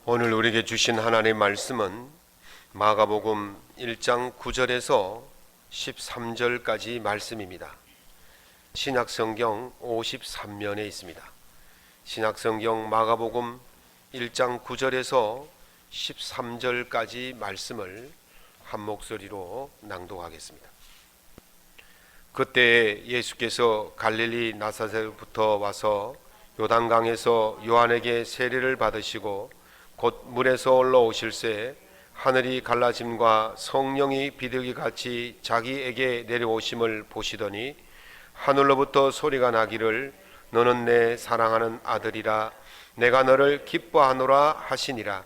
오늘 우리에게 주신 하나님의 말씀은 마가복음 1장 9절에서 13절까지 말씀입니다. 신약성경 53면에 있습니다. 신약성경 마가복음 1장 9절에서 13절까지 말씀을 한 목소리로 낭독하겠습니다. 그때 예수께서 갈릴리 나사렛부터 와서 요단강에서 요한에게 세례를 받으시고 곧 물에서 올라오실새 하늘이 갈라짐과 성령이 비둘기같이 자기에게 내려오심을 보시더니 하늘로부터 소리가 나기를 너는 내 사랑하는 아들이라 내가 너를 기뻐하노라 하시니라.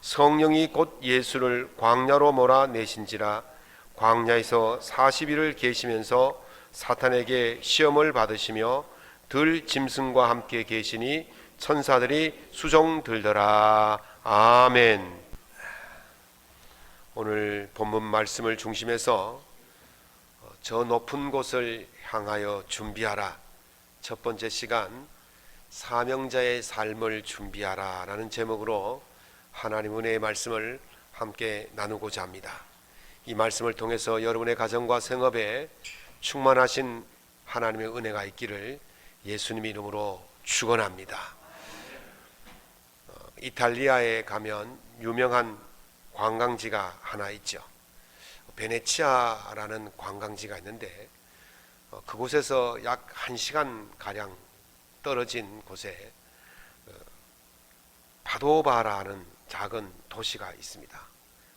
성령이 곧 예수를 광야로 몰아내신지라. 광야에서 40일을 계시면서 사탄에게 시험을 받으시며 들 짐승과 함께 계시니 천사들이 수종 들더라. 아멘. 오늘 본문 말씀을 중심해서 저 높은 곳을 향하여 준비하라. 첫 번째 시간 사명자의 삶을 준비하라 라는 제목으로 하나님 은혜의 말씀을 함께 나누고자 합니다. 이 말씀을 통해서 여러분의 가정과 생업에 충만하신 하나님의 은혜가 있기를 예수님 이름으로 축원합니다. 이탈리아에 가면 유명한 관광지가 하나 있죠. 베네치아라는 관광지가 있는데 그곳에서 약 1시간 가량 떨어진 곳에 파도바라는 작은 도시가 있습니다.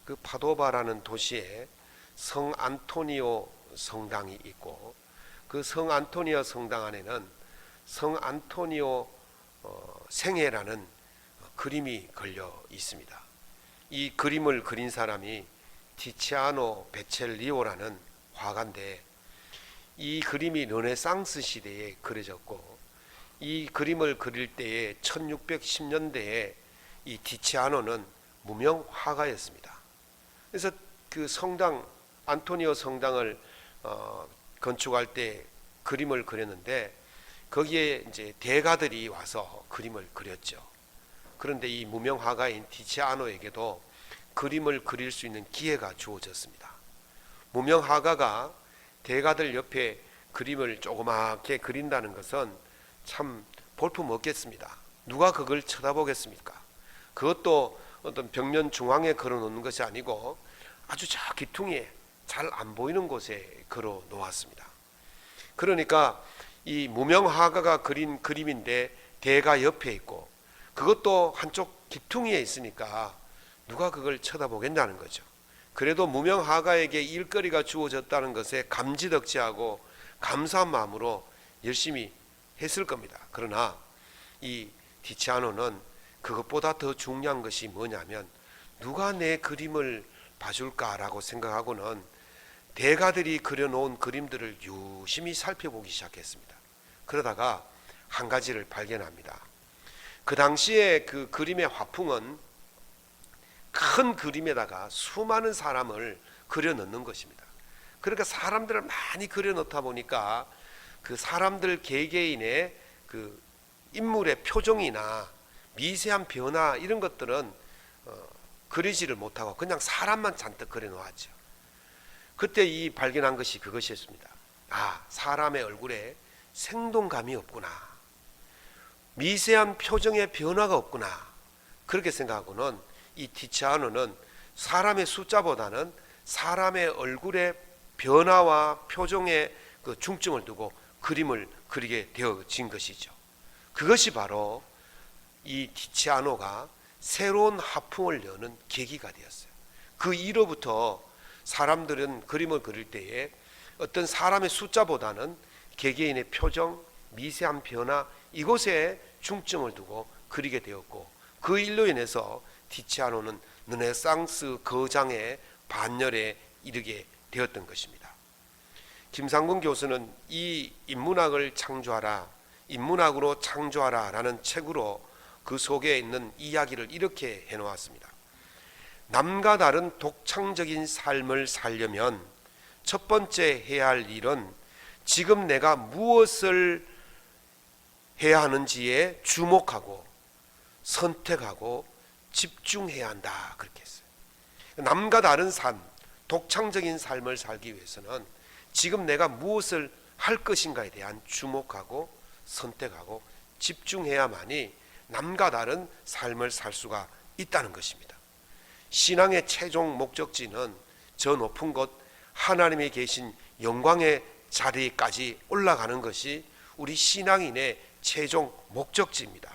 그 파도바라는 도시에 성 안토니오 성당이 있고 그 성 안토니오 성당 안에는 성 안토니오 생애라는 그림이 걸려 있습니다. 이 그림을 그린 사람이 티치아노 베첼리오라는 화가인데 이 그림이 르네상스 시대에 그려졌고 이 그림을 그릴 때에 1610년대에 이 티치아노는 무명 화가였습니다. 그래서 그 성당 안토니오 성당을 건축할 때 그림을 그렸는데 거기에 이제 대가들이 와서 그림을 그렸죠. 그런데 이 무명 화가인 티치아노에게도 그림을 그릴 수 있는 기회가 주어졌습니다. 무명 화가가 대가들 옆에 그림을 조그맣게 그린다는 것은 참 볼품 없겠습니다. 누가 그걸 쳐다보겠습니까? 그것도 어떤 벽면 중앙에 걸어 놓는 것이 아니고 아주 저 기퉁이에 잘 안 보이는 곳에 걸어 놓았습니다. 그러니까 이 무명 화가가 그린 그림인데 대가 옆에 있고 그것도 한쪽 기퉁이에 있으니까 누가 그걸 쳐다보겠냐는 거죠. 그래도 무명 화가에게 일거리가 주어졌다는 것에 감지덕지하고 감사한 마음으로 열심히 했을 겁니다. 그러나 이 티치아노는 그것보다 더 중요한 것이 뭐냐면 누가 내 그림을 봐줄까라고 생각하고는 대가들이 그려놓은 그림들을 유심히 살펴보기 시작했습니다. 그러다가 한 가지를 발견합니다. 그 당시에 그 그림의 화풍은 큰 그림에다가 수많은 사람을 그려 넣는 것입니다. 그러니까 사람들을 많이 그려 넣다 보니까 그 사람들 개개인의 그 인물의 표정이나 미세한 변화 이런 것들은 그리지를 못하고 그냥 사람만 잔뜩 그려 놓았죠. 그때 이 발견한 것이 그것이었습니다. 아, 사람의 얼굴에 생동감이 없구나. 미세한 표정의 변화가 없구나. 그렇게 생각하고는 이 티치아노는 사람의 숫자보다는 사람의 얼굴의 변화와 표정에 그 중점을 두고 그림을 그리게 되어진 것이죠. 그것이 바로 이 티치아노가 새로운 화풍을 여는 계기가 되었어요. 그 이후로부터 사람들은 그림을 그릴 때에 어떤 사람의 숫자보다는 개개인의 표정, 미세한 변화 이곳에 중점을 두고 그리게 되었고 그 일로 인해서 티치아노는 르네상스 거장의 반열에 이르게 되었던 것입니다. 김상근 교수는 이 인문학을 창조하라, 인문학으로 창조하라 라는 책으로 그 속에 있는 이야기를 이렇게 해놓았습니다. 남과 다른 독창적인 삶을 살려면 첫 번째 해야 할 일은 지금 내가 무엇을 해야 하는지에 주목하고 선택하고 집중해야 한다 그렇게 했어요. 남과 다른 삶, 독창적인 삶을 살기 위해서는 지금 내가 무엇을 할 것인가에 대한 주목하고 선택하고 집중해야만이 남과 다른 삶을 살 수가 있다는 것입니다. 신앙의 최종 목적지는 저 높은 곳 하나님이 계신 영광의 자리까지 올라가는 것이 우리 신앙인의 최종 목적지입니다.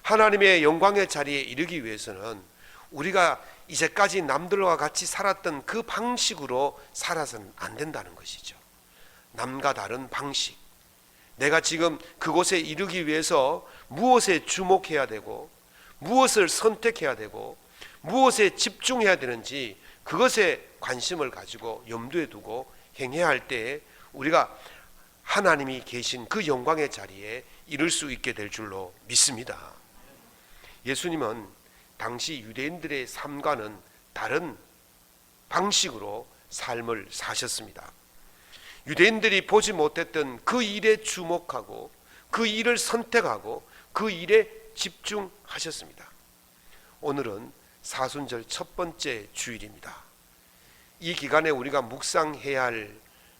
하나님의 영광의 자리에 이르기 위해서는 우리가 이제까지 남들과 같이 살았던 그 방식으로 살아서는 안 된다는 것이죠. 남과 다른 방식, 내가 지금 그곳에 이르기 위해서 무엇에 주목해야 되고 무엇을 선택해야 되고 무엇에 집중해야 되는지 그것에 관심을 가지고 염두에 두고 행해야 할 때에 우리가 하나님이 계신 그 영광의 자리에 이를 수 있게 될 줄로 믿습니다. 예수님은 당시 유대인들의 삶과는 다른 방식으로 삶을 사셨습니다. 유대인들이 보지 못했던 그 일에 주목하고 그 일을 선택하고 그 일에 집중하셨습니다. 오늘은 사순절 첫 번째 주일입니다. 이 기간에 우리가 묵상해야 할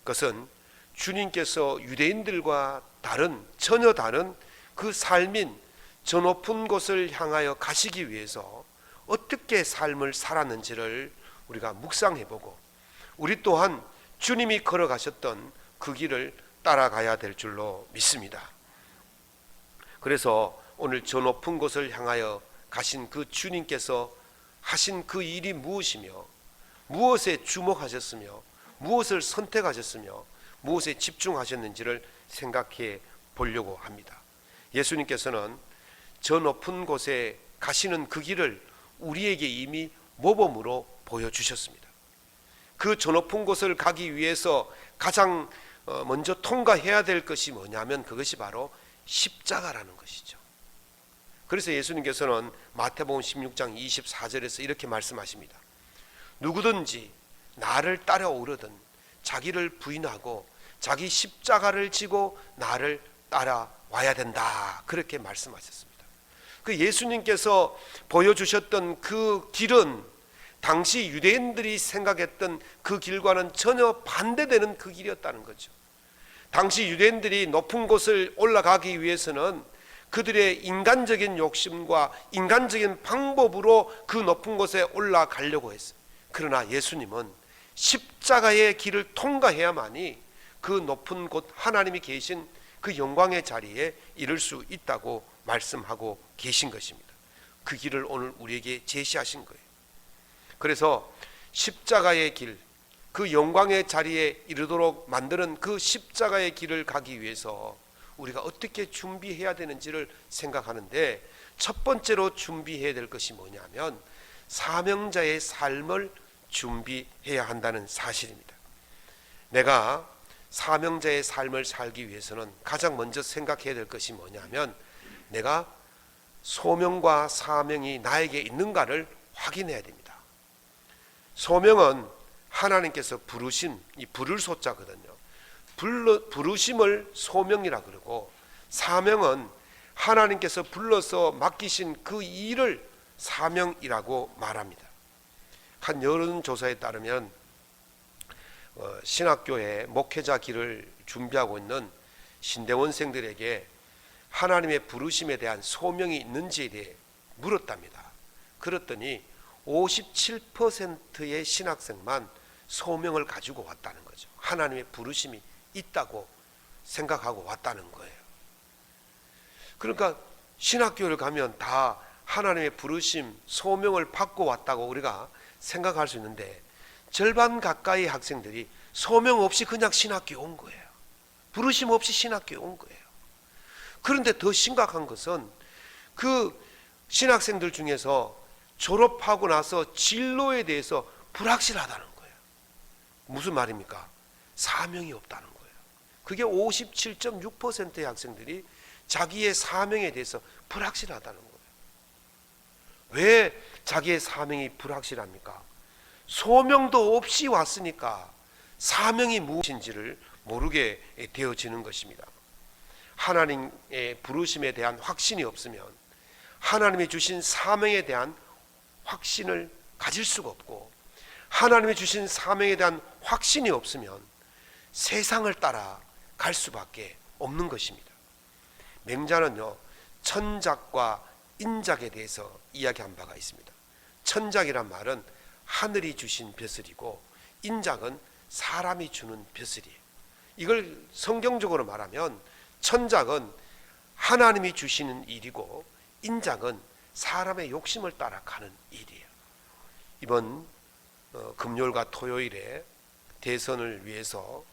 것은 주님께서 유대인들과 전혀 다른 그 삶인 저 높은 곳을 향하여 가시기 위해서 어떻게 삶을 살았는지를 우리가 묵상해보고 우리 또한 주님이 걸어가셨던 그 길을 따라가야 될 줄로 믿습니다. 그래서 오늘 저 높은 곳을 향하여 가신 그 주님께서 하신 그 일이 무엇이며 무엇에 주목하셨으며 무엇을 선택하셨으며 무엇에 집중하셨는지를 생각해 보려고 합니다. 예수님께서는 저 높은 곳에 가시는 그 길을 우리에게 이미 모범으로 보여주셨습니다. 그 저 높은 곳을 가기 위해서 가장 먼저 통과해야 될 것이 뭐냐면 그것이 바로 십자가라는 것이죠. 그래서 예수님께서는 마태복음 16장 24절에서 이렇게 말씀하십니다. 누구든지 나를 따라오려든 자기를 부인하고 자기 십자가를 지고 나를 따라와야 된다 그렇게 말씀하셨습니다. 그 예수님께서 보여주셨던 그 길은 당시 유대인들이 생각했던 그 길과는 전혀 반대되는 그 길이었다는 거죠. 당시 유대인들이 높은 곳을 올라가기 위해서는 그들의 인간적인 욕심과 인간적인 방법으로 그 높은 곳에 올라가려고 했어요. 그러나 예수님은 십자가의 길을 통과해야만이 그 높은 곳 하나님이 계신 그 영광의 자리에 이를 수 있다고 말씀하고 계신 것입니다. 그 길을 오늘 우리에게 제시하신 거예요. 그래서 십자가의 길, 그 영광의 자리에 이르도록 만드는 그 십자가의 길을 가기 위해서 우리가 어떻게 준비해야 되는지를 생각하는데 첫 번째로 준비해야 될 것이 뭐냐면 사명자의 삶을 준비해야 한다는 사실입니다. 내가 사명자의 삶을 살기 위해서는 가장 먼저 생각해야 될 것이 뭐냐면 내가 소명과 사명이 나에게 있는가를 확인해야 됩니다. 소명은 하나님께서 부르심, 이 부를 소자거든요. 부르심을 소명이라 그러고 사명은 하나님께서 불러서 맡기신 그 일을 사명이라고 말합니다. 한 여론조사에 따르면 신학교에 목회자 길을 준비하고 있는 신대원생들에게 하나님의 부르심에 대한 소명이 있는지에 대해 물었답니다. 그랬더니 57%의 신학생만 소명을 가지고 왔다는 거죠. 하나님의 부르심이 있다고 생각하고 왔다는 거예요. 그러니까 신학교를 가면 다 하나님의 부르심, 소명을 받고 왔다고 우리가 생각할 수 있는데 절반 가까이 학생들이 소명 없이 그냥 신학교에 온 거예요. 부르심 없이 신학교에 온 거예요. 그런데 더 심각한 것은 그 신학생들 중에서 졸업하고 나서 진로에 대해서 불확실하다는 거예요. 무슨 말입니까? 사명이 없다는 거예요. 그게 57.6%의 학생들이 자기의 사명에 대해서 불확실하다는 거예요. 왜 자기의 사명이 불확실합니까? 소명도 없이 왔으니까 사명이 무엇인지를 모르게 되어지는 것입니다. 하나님의 부르심에 대한 확신이 없으면 하나님이 주신 사명에 대한 확신을 가질 수가 없고, 하나님이 주신 사명에 대한 확신이 없으면 세상을 따라 갈 수밖에 없는 것입니다. 맹자는요, 천작과 인작에 대해서 이야기한 바가 있습니다. 천작이란 말은 하늘이 주신 벼슬이고, 인작은 사람이 주는 벼슬이에요. 이걸 성경적으로 말하면 천작은 하나님이 주시는 일이고, 인작은 사람의 욕심을 따라가는 일이에요. 이번 금요일과 토요일에 대선을 위해서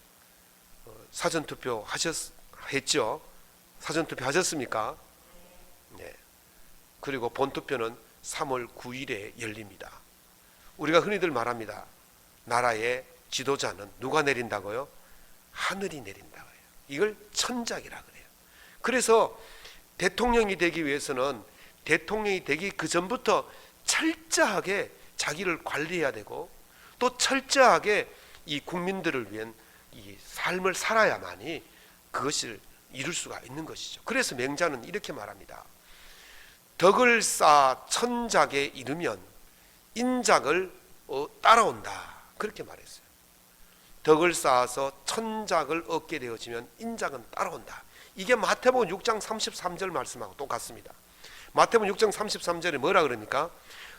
사전투표 했죠? 사전투표 하셨습니까? 네. 그리고 본투표는 3월 9일에 열립니다. 우리가 흔히들 말합니다. 나라의 지도자는 누가 내린다고요? 하늘이 내린다고요. 이걸 천작이라 그래요. 그래서 대통령이 되기 위해서는 대통령이 되기 그 전부터 철저하게 자기를 관리해야 되고, 또 철저하게 이 국민들을 위한 이 삶을 살아야만이 그것을 이룰 수가 있는 것이죠. 그래서 맹자는 이렇게 말합니다. 덕을 쌓아 천작에 이르면 인작을 따라온다. 그렇게 말했어요. 덕을 쌓아서 천작을 얻게 되어지면 인작은 따라온다. 이게 마태복음 6장 33절 말씀하고 똑같습니다. 마태복음 6장 33절에 뭐라 그럽니까?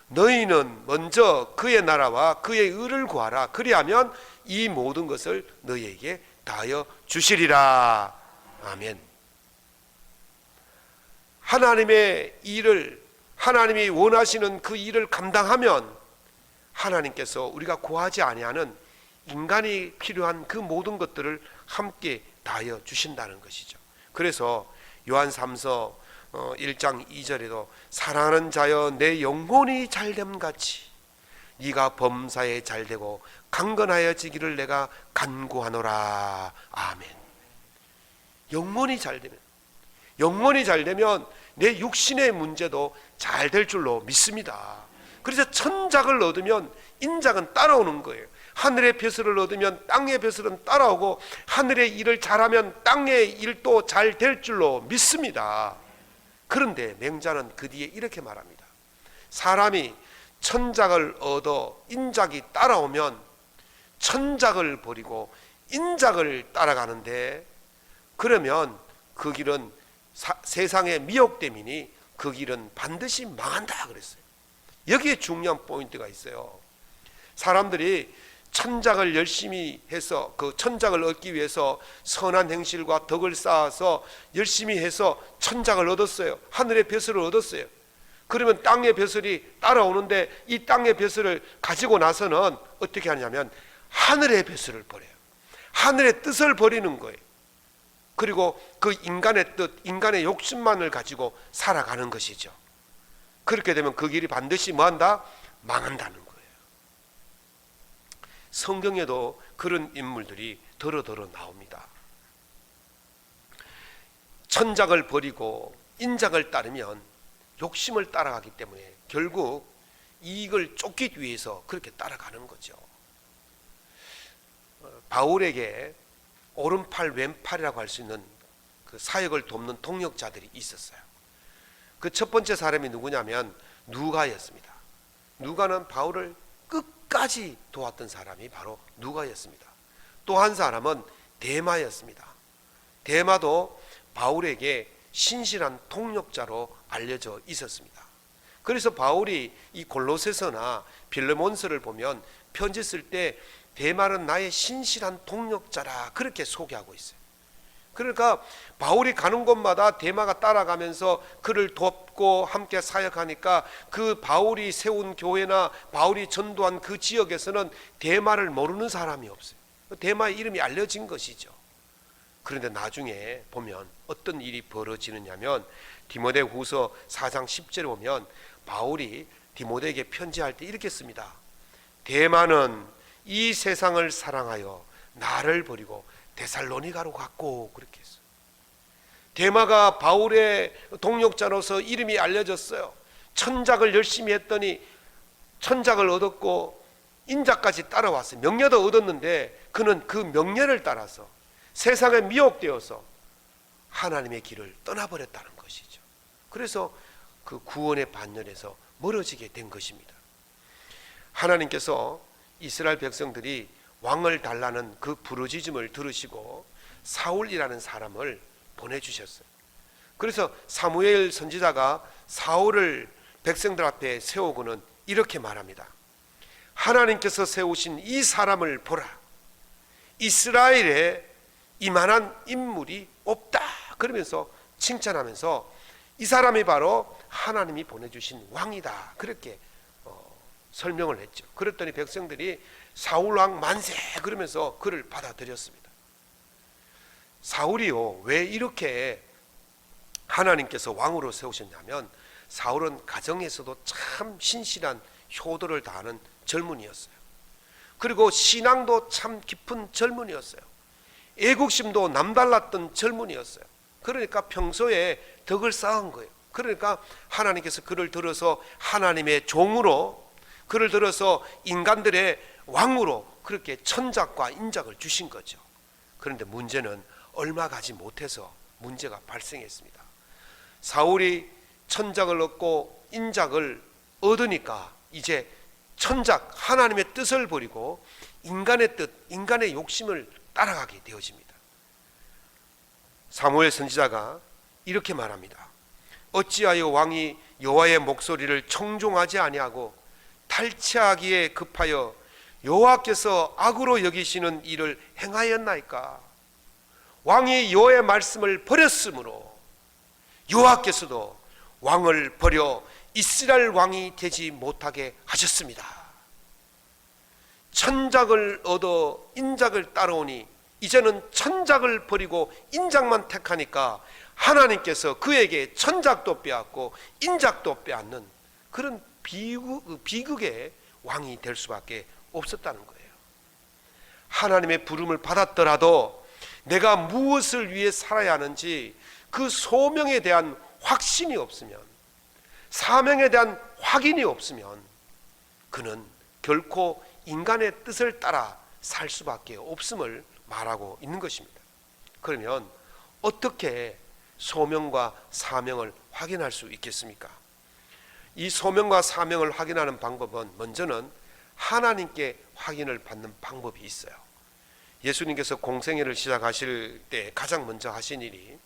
너희는 먼저 그의 나라와 그의 의를 구하라. 그리하면 이 모든 것을 너희에게 다하여 주시리라. 아멘. 하나님의 일을, 하나님이 원하시는 그 일을 감당하면 하나님께서 우리가 구하지 아니하는 인간이 필요한 그 모든 것들을 함께 다하여 주신다는 것이죠. 그래서 요한 3서 1장 2절에도 사랑하는 자여 내 영혼이 잘됨같이 네가 범사에 잘되고 강건하여지기를 내가 간구하노라. 아멘. 영혼이 잘되면 내 육신의 문제도 잘 될 줄로 믿습니다. 그래서 천작을 얻으면 인작은 따라오는 거예요. 하늘의 벼슬을 얻으면 땅의 벼슬은 따라오고, 하늘의 일을 잘하면 땅의 일도 잘 될 줄로 믿습니다. 그런데 맹자는 그 뒤에 이렇게 말합니다. 사람이 천작을 얻어 인작이 따라오면 천작을 버리고 인작을 따라가는데, 그러면 그 길은 세상의 미혹됨이니 그 길은 반드시 망한다 그랬어요. 여기에 중요한 포인트가 있어요. 사람들이 천작을 열심히 해서, 그 천작을 얻기 위해서 선한 행실과 덕을 쌓아서 열심히 해서 천작을 얻었어요. 하늘의 벼슬을 얻었어요. 그러면 땅의 벼슬이 따라오는데, 이 땅의 벼슬을 가지고 나서는 어떻게 하냐면 하늘의 벼슬을 버려요. 하늘의 뜻을 버리는 거예요. 그리고 그 인간의 뜻, 인간의 욕심만을 가지고 살아가는 것이죠. 그렇게 되면 그 길이 반드시 뭐한다? 망한다는 거예요. 성경에도 그런 인물들이 더러더러 나옵니다. 천작을 버리고 인작을 따르면 욕심을 따라가기 때문에 결국 이익을 쫓기 위해서 그렇게 따라가는 거죠. 바울에게 오른팔 왼팔이라고 할 수 있는 그 사역을 돕는 동역자들이 있었어요. 그 첫 번째 사람이 누구냐면 누가였습니다. 누가는 바울을 끝까지 도왔던 사람이 바로 누가였습니다. 또 한 사람은 데마였습니다. 데마도 바울에게 신실한 동역자로 알려져 있었습니다. 그래서 바울이 이 골로새서나 빌레몬서를 보면 편지 쓸 때 데마는 나의 신실한 동역자라 그렇게 소개하고 있어요. 그러니까 바울이 가는 곳마다 데마가 따라가면서 그를 돕고 함께 사역하니까 그 바울이 세운 교회나 바울이 전도한 그 지역에서는 데마를 모르는 사람이 없어요. 데마의 이름이 알려진 것이죠. 그런데 나중에 보면 어떤 일이 벌어지느냐면 디모데후서 4장 10절에 보면 바울이 디모데에게 편지할 때 이렇게 씁니다. 데마는 이 세상을 사랑하여 나를 버리고 데살로니가로 갔고, 그렇게 했어요. 데마가 바울의 동역자로서 이름이 알려졌어요. 천작을 열심히 했더니 천작을 얻었고 인작까지 따라왔어요. 명예도 얻었는데 그는 그 명예를 따라서 세상에 미혹되어서 하나님의 길을 떠나버렸다는 것이죠. 그래서 그 구원의 반열에서 멀어지게 된 것입니다. 하나님께서 이스라엘 백성들이 왕을 달라는 그 부르짖음을 들으시고 사울이라는 사람을 보내주셨어요. 그래서 사무엘 선지자가 사울을 백성들 앞에 세우고는 이렇게 말합니다. 하나님께서 세우신 이 사람을 보라. 이스라엘에 이만한 인물이 없다. 그러면서 칭찬하면서 이 사람이 바로 하나님이 보내주신 왕이다. 그렇게 설명을 했죠. 그랬더니 백성들이 사울왕 만세 그러면서 그를 받아들였습니다. 사울이요, 왜 이렇게 하나님께서 왕으로 세우셨냐면 사울은 가정에서도 참 신실한 효도를 다하는 젊은이였어요. 그리고 신앙도 참 깊은 젊은이였어요. 애국심도 남달랐던 젊은이였어요. 그러니까 평소에 덕을 쌓은 거예요. 그러니까 하나님께서 그를 들어서 하나님의 종으로, 그를 들어서 인간들의 왕으로 그렇게 천작과 인작을 주신 거죠. 그런데 문제는 얼마 가지 못해서 문제가 발생했습니다. 사울이 천작을 얻고 인작을 얻으니까 이제 천작, 하나님의 뜻을 버리고 인간의 뜻, 인간의 욕심을 따라가게 되어집니다. 사무엘 선지자가 이렇게 말합니다. 어찌하여 왕이 여호와의 목소리를 청종하지 아니하고 탈취하기에 급하여 여호와께서 악으로 여기시는 일을 행하였나이까. 왕이 여호와의 말씀을 버렸으므로 여호와께서도 왕을 버려 이스라엘 왕이 되지 못하게 하셨습니다. 천작을 얻어 인작을 따라오니 이제는 천작을 버리고 인작만 택하니까 하나님께서 그에게 천작도 빼앗고 인작도 빼앗는 그런 비극의 왕이 될 수밖에 없었다는 거예요. 하나님의 부름을 받았더라도 내가 무엇을 위해 살아야 하는지 그 소명에 대한 확신이 없으면, 사명에 대한 확인이 없으면 그는 결코 인간의 뜻을 따라 살 수밖에 없음을 말하고 있는 것입니다. 그러면 어떻게 소명과 사명을 확인할 수 있겠습니까? 이 소명과 사명을 확인하는 방법은 먼저는 하나님께 확인을 받는 방법이 있어요. 예수님께서 공생애를 시작하실 때 가장 먼저 하신 일이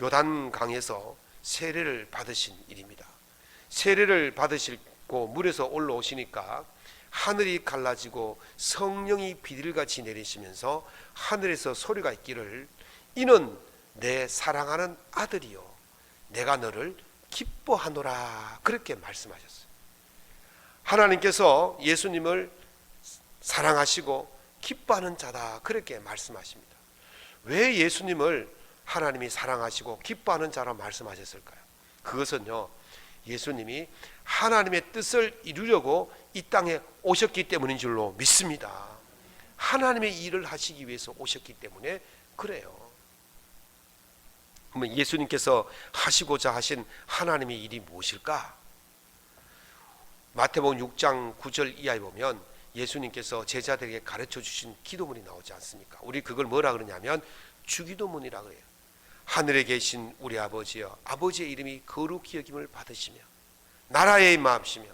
요단강에서 세례를 받으신 일입니다. 세례를 받으시고 물에서 올라오시니까 하늘이 갈라지고 성령이 비둘같이 내리시면서 하늘에서 소리가 있기를 이는 내 사랑하는 아들이요 내가 너를 기뻐하노라. 그렇게 말씀하셨어요. 하나님께서 예수님을 사랑하시고 기뻐하는 자다. 그렇게 말씀하십니다. 왜 예수님을 하나님이 사랑하시고 기뻐하는 자라 말씀하셨을까요? 그것은요, 예수님이 하나님의 뜻을 이루려고 이 땅에 오셨기 때문인 줄로 믿습니다. 하나님의 일을 하시기 위해서 오셨기 때문에 그래요. 그러면 예수님께서 하시고자 하신 하나님의 일이 무엇일까? 마태복음 6장 9절 이하에 보면 예수님께서 제자들에게 가르쳐 주신 기도문이 나오지 않습니까? 우리 그걸 뭐라 그러냐면 주기도문이라 그래요. 하늘에 계신 우리 아버지여, 아버지의 이름이 거룩히 여김을 받으시며 나라에 임하옵시며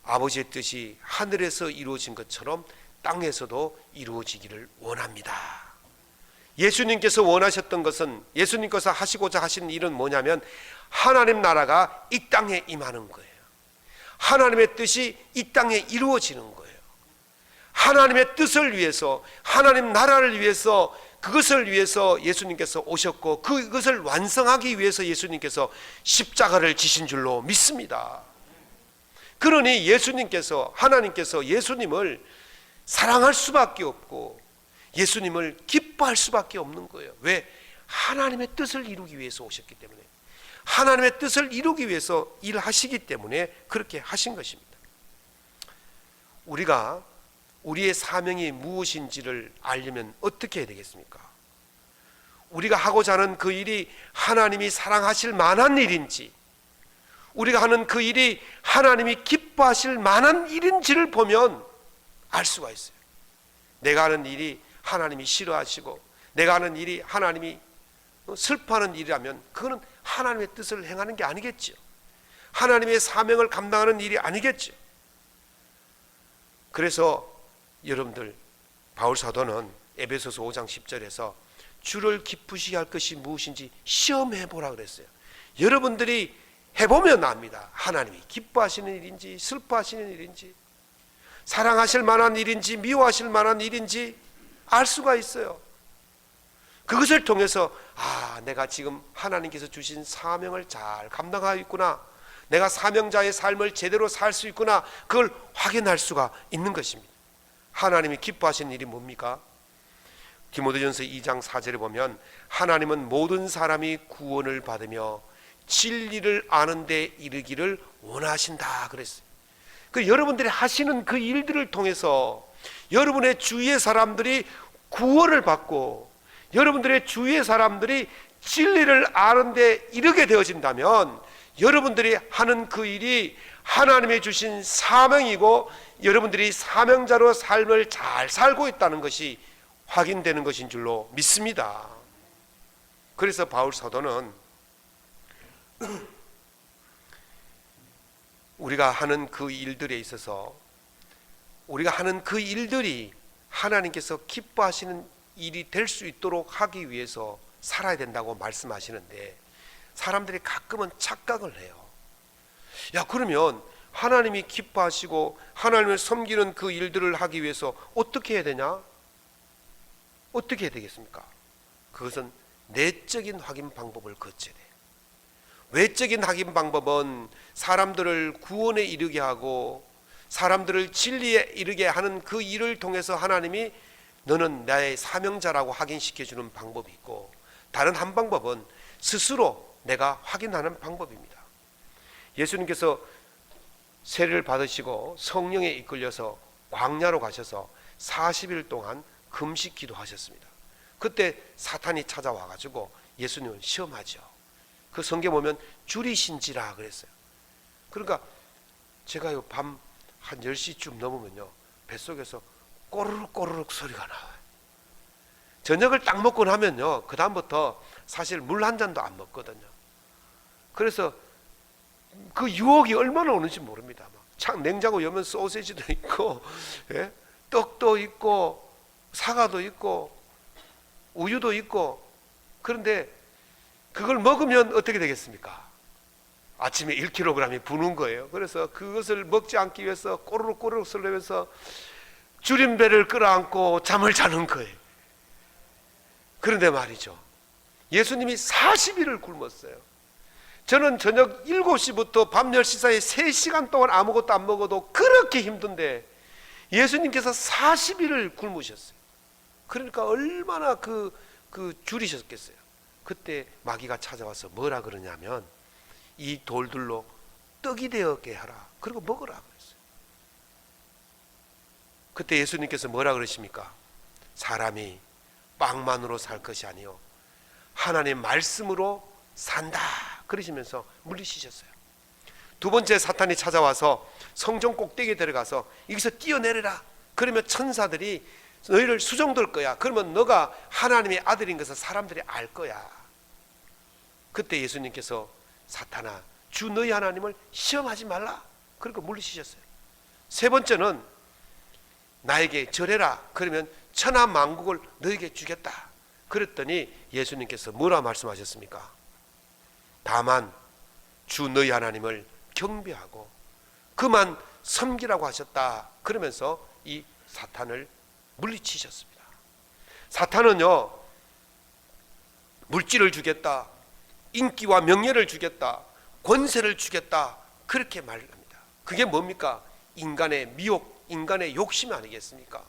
아버지의 뜻이 하늘에서 이루어진 것처럼 땅에서도 이루어지기를 원합니다. 예수님께서 원하셨던 것은, 예수님께서 하시고자 하신 일은 뭐냐면 하나님 나라가 이 땅에 임하는 거예요. 하나님의 뜻이 이 땅에 이루어지는 거예요. 하나님의 뜻을 위해서, 하나님 나라를 위해서, 그것을 위해서 예수님께서 오셨고 그것을 완성하기 위해서 예수님께서 십자가를 지신 줄로 믿습니다. 그러니 예수님께서, 하나님께서 예수님을 사랑할 수밖에 없고 예수님을 기뻐할 수밖에 없는 거예요. 왜? 하나님의 뜻을 이루기 위해서 오셨기 때문에, 하나님의 뜻을 이루기 위해서 일하시기 때문에 그렇게 하신 것입니다. 우리가 우리의 사명이 무엇인지를 알려면 어떻게 해야 되겠습니까? 우리가 하고자 하는 그 일이 하나님이 사랑하실 만한 일인지, 우리가 하는 그 일이 하나님이 기뻐하실 만한 일인지를 보면 알 수가 있어요. 내가 하는 일이 하나님이 싫어하시고 내가 하는 일이 하나님이 슬퍼하는 일이라면 그거는 하나님의 뜻을 행하는 게 아니겠죠. 하나님의 사명을 감당하는 일이 아니겠죠. 그래서 여러분들, 바울 사도는 에베소서 5장 10절에서 주를 기쁘시게 할 것이 무엇인지 시험해 보라 그랬어요. 여러분들이 해보면 압니다. 하나님이 기뻐하시는 일인지 슬퍼하시는 일인지, 사랑하실 만한 일인지 미워하실 만한 일인지 알 수가 있어요. 그것을 통해서 내가 지금 하나님께서 주신 사명을 잘 감당하고 있구나, 내가 사명자의 삶을 제대로 살 수 있구나, 그걸 확인할 수가 있는 것입니다. 하나님이 기뻐하시는 일이 뭡니까? 디모데전서 2장 4절에 보면 하나님은 모든 사람이 구원을 받으며 진리를 아는 데 이르기를 원하신다 그랬어요. 그 여러분들이 하시는 그 일들을 통해서 여러분의 주위의 사람들이 구원을 받고 여러분들의 주위의 사람들이 진리를 아는 데 이르게 되어진다면 여러분들이 하는 그 일이 하나님의 주신 사명이고 여러분들이 사명자로 삶을 잘 살고 있다는 것이 확인되는 것인 줄로 믿습니다. 그래서 바울 사도는 우리가 하는 그 일들에 있어서 우리가 하는 그 일들이 하나님께서 기뻐하시는 일이 될 수 있도록 하기 위해서 살아야 된다고 말씀하시는데, 사람들이 가끔은 착각을 해요. 그러면 하나님이 기뻐하시고 하나님을 섬기는 그 일들을 하기 위해서 어떻게 해야 되냐? 어떻게 해야 되겠습니까? 그것은 내적인 확인 방법을 거쳐야 돼요. 외적인 확인 방법은 사람들을 구원에 이르게 하고 사람들을 진리에 이르게 하는 그 일을 통해서 하나님이 너는 나의 사명자라고 확인시켜주는 방법이 있고, 다른 한 방법은 스스로 내가 확인하는 방법입니다. 예수님께서 세례를 받으시고 성령에 이끌려서 광야로 가셔서 40일 동안 금식 기도하셨습니다. 그때 사탄이 찾아와 가지고 예수님을 시험하죠. 그 성경 보면 줄이신지라 그랬어요. 그러니까 제가 밤 한 10시쯤 넘으면요, 뱃속에서 꼬르륵 꼬르륵 소리가 나와요. 저녁을 딱 먹고 나면요, 그 다음부터 사실 물 한 잔도 안 먹거든요. 그래서 그 유혹이 얼마나 오는지 모릅니다. 막 냉장고 열면 소시지도 있고, 떡도 있고, 사과도 있고, 우유도 있고. 그런데 그걸 먹으면 어떻게 되겠습니까? 아침에 1kg이 부는 거예요. 그래서 그것을 먹지 않기 위해서 꼬르륵 꼬르륵 설레면서 줄임배를 끌어안고 잠을 자는 거예요. 그런데 말이죠, 예수님이 40일을 굶었어요. 저는 저녁 7시부터 밤 10시 사이에 3시간 동안 아무것도 안 먹어도 그렇게 힘든데 예수님께서 40일을 굶으셨어요. 그러니까 얼마나 줄이셨겠어요. 그때 마귀가 찾아와서 뭐라 그러냐면, 이 돌들로 떡이 되게 하라, 그리고 먹으라 그랬어요. 그때 예수님께서 뭐라 그러십니까? 사람이 빵만으로 살 것이 아니요 하나님의 말씀으로 산다 그러시면서 물리치셨어요. 두 번째 사탄이 찾아와서 성전 꼭대기에 들어가서 여기서 뛰어내려라, 그러면 천사들이 너희를 수종들 거야, 그러면 너가 하나님의 아들인 것을 사람들이 알 거야. 그때 예수님께서 사탄아, 주 너희 하나님을 시험하지 말라, 그러니까 물리치셨어요. 세 번째는 나에게 절해라, 그러면 천하 만국을 너에게 주겠다. 그랬더니 예수님께서 뭐라 말씀하셨습니까? 다만 주 너희 하나님을 경배하고 그만 섬기라고 하셨다. 그러면서 이 사탄을 물리치셨습니다. 사탄은요, 물질을 주겠다, 인기와 명예를 주겠다, 권세를 주겠다, 그렇게 말합니다. 그게 뭡니까? 인간의 미혹, 인간의 욕심 아니겠습니까?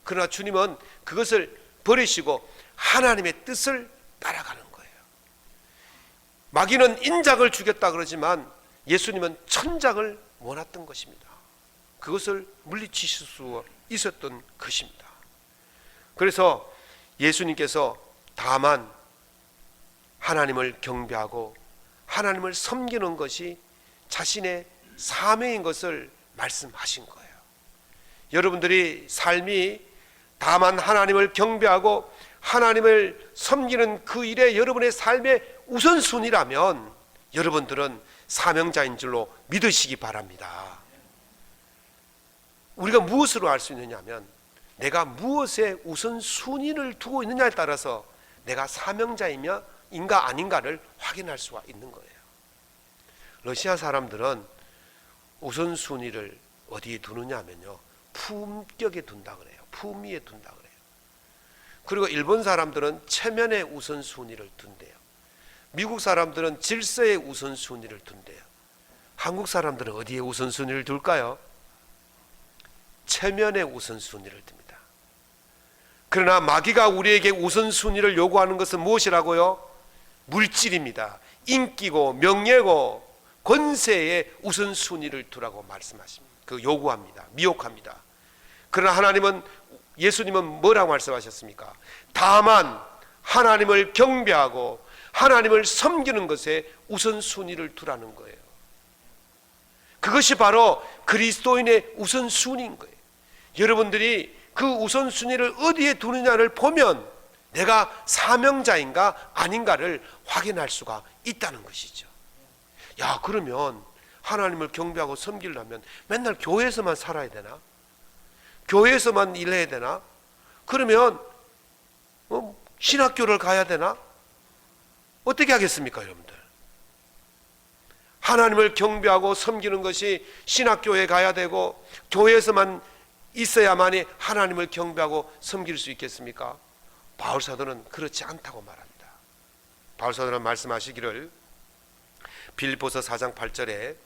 그러나 주님은 그것을 버리시고 하나님의 뜻을 따라가는 거예요. 마귀는 인작을 주겠다 그러지만 예수님은 천작을 원했던 것입니다. 그것을 물리치실 수 있었던 것입니다. 그래서 예수님께서 다만 하나님을 경배하고 하나님을 섬기는 것이 자신의 사명인 것을 말씀하신 거예요. 여러분들이 삶이 다만 하나님을 경배하고 하나님을 섬기는 그 일에 여러분의 삶의 우선순위라면 여러분들은 사명자인 줄로 믿으시기 바랍니다. 우리가 무엇으로 알 수 있느냐 하면 내가 무엇에 우선순위를 두고 있느냐에 따라서 내가 사명자이며 인가 아닌가를 확인할 수가 있는 거예요. 러시아 사람들은 우선순위를 어디에 두느냐 하면요, 품격에 둔다 그래요. 품위에 둔다 그래요. 그리고 일본 사람들은 체면에 우선순위를 둔대요. 미국 사람들은 질서에 우선순위를 둔대요. 한국 사람들은 어디에 우선순위를 둘까요? 체면에 우선순위를 둡니다. 그러나 마귀가 우리에게 우선순위를 요구하는 것은 무엇이라고요? 물질입니다. 인기고 명예고 권세에 우선순위를 두라고 말씀하십니다. 요구합니다. 미혹합니다. 그러나 하나님은, 예수님은 뭐라고 말씀하셨습니까? 다만 하나님을 경배하고 하나님을 섬기는 것에 우선순위를 두라는 거예요. 그것이 바로 그리스도인의 우선순위인 거예요. 여러분들이 그 우선순위를 어디에 두느냐를 보면 내가 사명자인가 아닌가를 확인할 수가 있다는 것이죠. 야, 그러면 하나님을 경배하고 섬기려면 맨날 교회에서만 살아야 되나? 교회에서만 일해야 되나? 그러면 신학교를 가야 되나? 어떻게 하겠습니까, 여러분들? 하나님을 경배하고 섬기는 것이 신학교에 가야 되고 교회에서만 있어야만이 하나님을 경배하고 섬길 수 있겠습니까? 바울사도는 그렇지 않다고 말합니다. 바울사도는 말씀하시기를 빌립보서 4장 8절에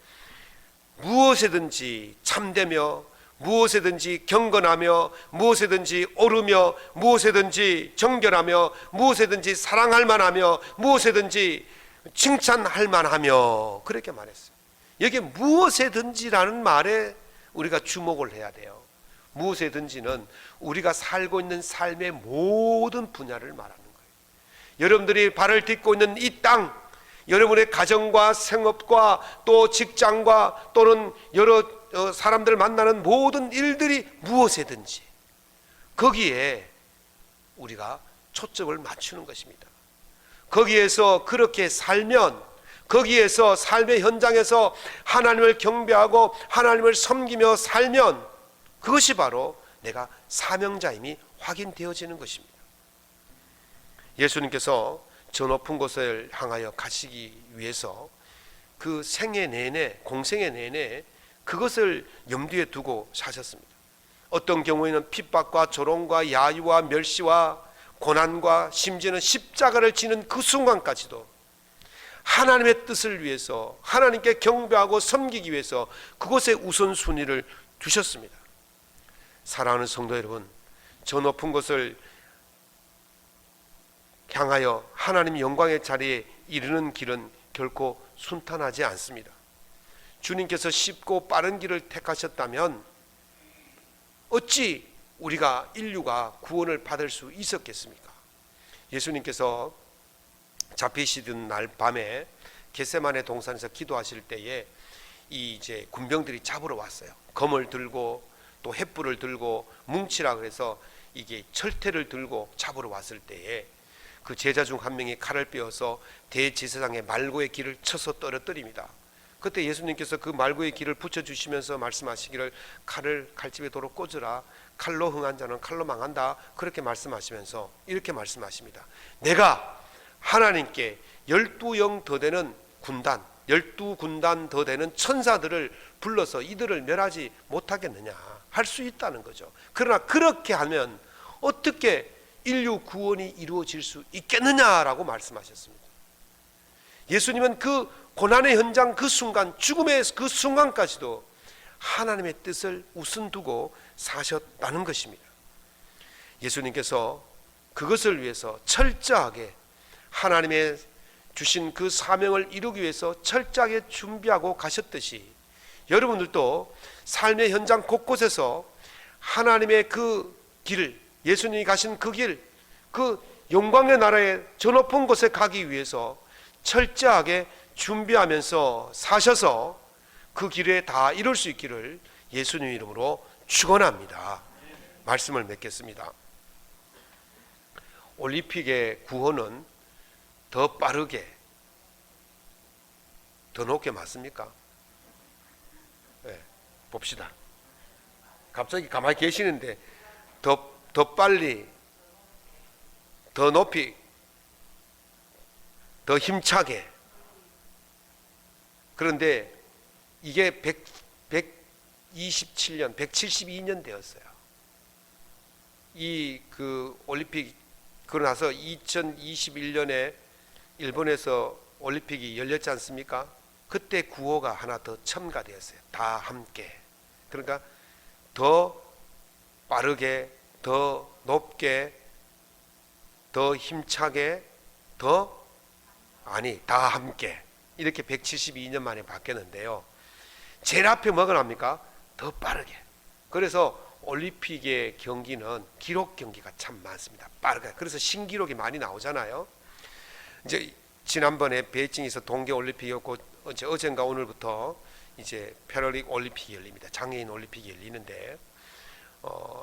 무엇에든지 참되며 무엇에든지 경건하며 무엇에든지 옳으며 무엇에든지 정결하며 무엇에든지 사랑할 만하며 무엇에든지 칭찬할 만하며, 그렇게 말했어요. 여기 무엇에든지라는 말에 우리가 주목을 해야 돼요. 무엇에든지는 우리가 살고 있는 삶의 모든 분야를 말하는 거예요. 여러분들이 발을 딛고 있는 이 땅, 여러분의 가정과 생업과 또 직장과 또는 여러 사람들 만나는 모든 일들이 무엇에든지 거기에 우리가 초점을 맞추는 것입니다. 거기에서 그렇게 살면, 거기에서 삶의 현장에서 하나님을 경배하고 하나님을 섬기며 살면 그것이 바로 내가 사명자임이 확인되어지는 것입니다. 예수님께서 저 높은 곳을 향하여 가시기 위해서 그 생애 내내, 공생애 내내 그것을 염두에 두고 사셨습니다. 어떤 경우에는 핍박과 조롱과 야유와 멸시와 고난과 심지어는 십자가를 지는 그 순간까지도 하나님의 뜻을 위해서, 하나님께 경배하고 섬기기 위해서 그것에 우선순위를 두셨습니다. 사랑하는 성도 여러분, 저 높은 곳을 향하여 하나님 영광의 자리에 이르는 길은 결코 순탄하지 않습니다. 주님께서 쉽고 빠른 길을 택하셨다면 어찌 우리가, 인류가 구원을 받을 수 있었겠습니까? 예수님께서 잡히시던 날 밤에 겟세마네 동산에서 기도하실 때에 이제 군병들이 잡으러 왔어요. 검을 들고 또 횃불을 들고 뭉치라 그래서 이게 철퇴를 들고 잡으러 왔을 때에 그 제자 중 한 명이 칼을 빼어서 대제사장의 말고의 길을 쳐서 떨어뜨립니다. 그때 예수님께서 그 말고의 길을 붙여주시면서 말씀하시기를 칼을 칼집에 도로 꽂으라, 칼로 흥한 자는 칼로 망한다, 그렇게 말씀하시면서 이렇게 말씀하십니다. 내가 하나님께 12영 더 되는 군단, 12군단 더 되는 천사들을 불러서 이들을 멸하지 못하겠느냐, 할 수 있다는 거죠. 그러나 그렇게 하면 어떻게 인류 구원이 이루어질 수 있겠느냐라고 말씀하셨습니다. 예수님은 그 고난의 현장, 그 순간, 죽음의 그 순간까지도 하나님의 뜻을 우선 두고 사셨다는 것입니다. 예수님께서 그것을 위해서 철저하게 하나님의 주신 그 사명을 이루기 위해서 철저하게 준비하고 가셨듯이 여러분들도 삶의 현장 곳곳에서 하나님의 그 길을, 예수님이 가신 그 길, 그 영광의 나라의 저 높은 곳에 가기 위해서 철저하게 준비하면서 사셔서 그 길에 다 이룰 수 있기를 예수님 이름으로 축원합니다. 말씀을 맺겠습니다. 올림픽의 구호는 더 빠르게, 더 높게 맞습니까? 네, 봅시다. 갑자기 가만히 계시는데 더 빨리, 더 높이, 더 힘차게. 그런데 이게 127년, 172년 되었어요. 이 그 올림픽 그러고 나서 2021년에 일본에서 올림픽이 열렸지 않습니까? 그때 구호가 하나 더 첨가되었어요. 다 함께. 그러니까 더 빠르게, 더 높게, 더 힘차게, 다 함께. 이렇게 172년 만에 바뀌었는데요. 제일 앞에 뭐가 납니까? 더 빠르게. 그래서 올림픽의 경기는 기록 경기가 참 많습니다. 빠르게. 그래서 신기록이 많이 나오잖아요. 이제 지난번에 베이징에서 동계 올림픽이었고 어젠가 오늘부터 이제 패럴릭 올림픽이 열립니다. 장애인 올림픽이 열리는데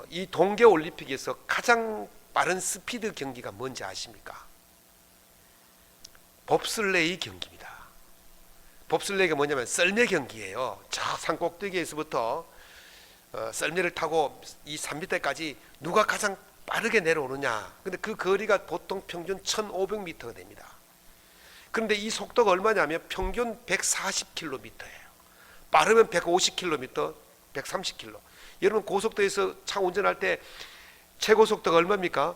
이 동계 올림픽에서 가장 빠른 스피드 경기가 뭔지 아십니까? 봅슬레이 경기입니다. 봅슬레이가 뭐냐면 썰매 경기예요. 저 산 꼭대기에서부터 썰매를 타고 이 산 밑에까지 누가 가장 빠르게 내려오느냐. 근데 그 거리가 보통 평균 1500m가 됩니다. 그런데 이 속도가 얼마냐면 평균 140km예요. 빠르면 150km, 130km. 여러분 고속도로에서 차 운전할 때 최고 속도가 얼마입니까?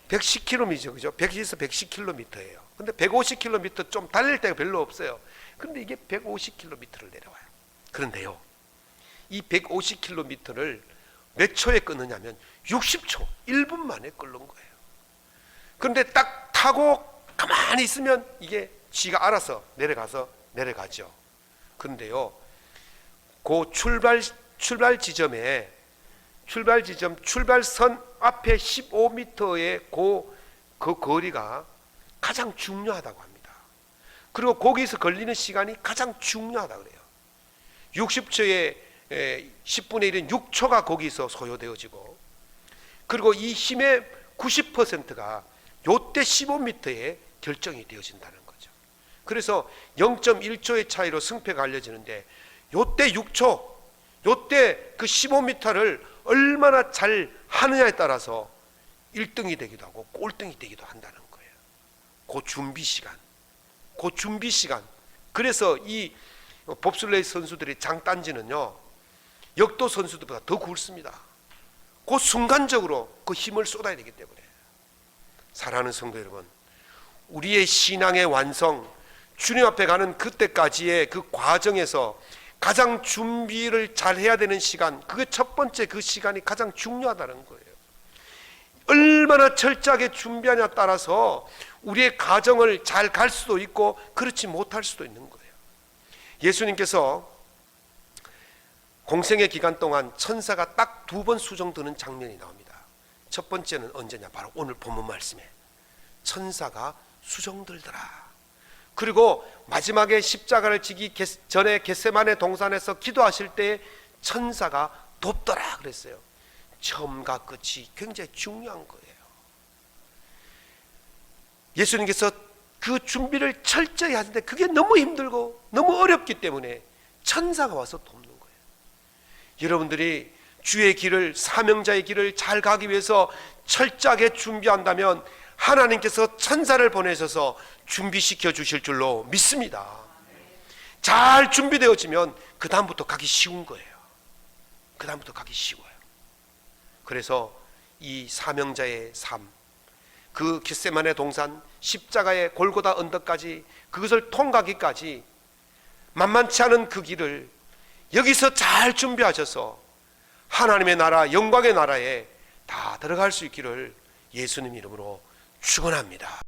110km죠. 그죠? 100에서 110km예요. 근데 150km 좀 달릴 때가 별로 없어요. 그런데 이게 150km를 내려와요. 그런데요, 이 150km를 몇 초에 끊느냐면 60초, 1분 만에 끓는 거예요. 그런데 딱 타고 가만히 있으면 이게 지가 알아서 내려가죠. 그런데요, 그 출발선 앞에 15m의 그 거리가 가장 중요하다고 합니다. 그리고 거기서 걸리는 시간이 가장 중요하다고 그래요. 60초에 10분의 1은 6초가 거기서 소요되어지고, 그리고 이 힘의 90%가 요때 15m에 결정이 되어진다는 거죠. 그래서 0.1초의 차이로 승패가 알려지는데 요때 6초, 요때 그 15m를 얼마나 잘 하느냐에 따라서 1등이 되기도 하고 꼴등이 되기도 한다는 거예요. 그 준비 시간. 그래서 이 봅슬레이 선수들의 장단지는요, 역도 선수들보다 더 굵습니다. 그 순간적으로 그 힘을 쏟아야 되기 때문에. 사랑하는 성도 여러분, 우리의 신앙의 완성, 주님 앞에 가는 그때까지의 그 과정에서 가장 준비를 잘 해야 되는 시간, 그게 첫 번째 그 시간이 가장 중요하다는 거예요. 얼마나 철저하게 준비하냐에 따라서 우리의 가정을 잘 갈 수도 있고 그렇지 못할 수도 있는 거예요. 예수님께서 공생의 기간 동안 천사가 딱 2번 수종드는 장면이 나옵니다. 첫 번째는 언제냐? 바로 오늘 본문 말씀에 천사가 수종들더라. 그리고 마지막에 십자가를 지기 전에 겟세마네 동산에서 기도하실 때 천사가 돕더라 그랬어요. 처음과 끝이 굉장히 중요한 거예요. 예수님께서 그 준비를 철저히 하는데 그게 너무 힘들고 너무 어렵기 때문에 천사가 와서 돕는 거예요. 여러분들이 주의 길을, 사명자의 길을 잘 가기 위해서 철저하게 준비한다면 하나님께서 천사를 보내셔서 준비시켜 주실 줄로 믿습니다. 잘 준비되어지면 그 다음부터 가기 쉬운 거예요. 그 다음부터 가기 쉬워요. 그래서 이 사명자의 삶, 그 겟세마네 동산, 십자가의 골고다 언덕까지, 그것을 통과하기까지 만만치 않은 그 길을 여기서 잘 준비하셔서 하나님의 나라, 영광의 나라에 다 들어갈 수 있기를 예수님 이름으로 축원합니다.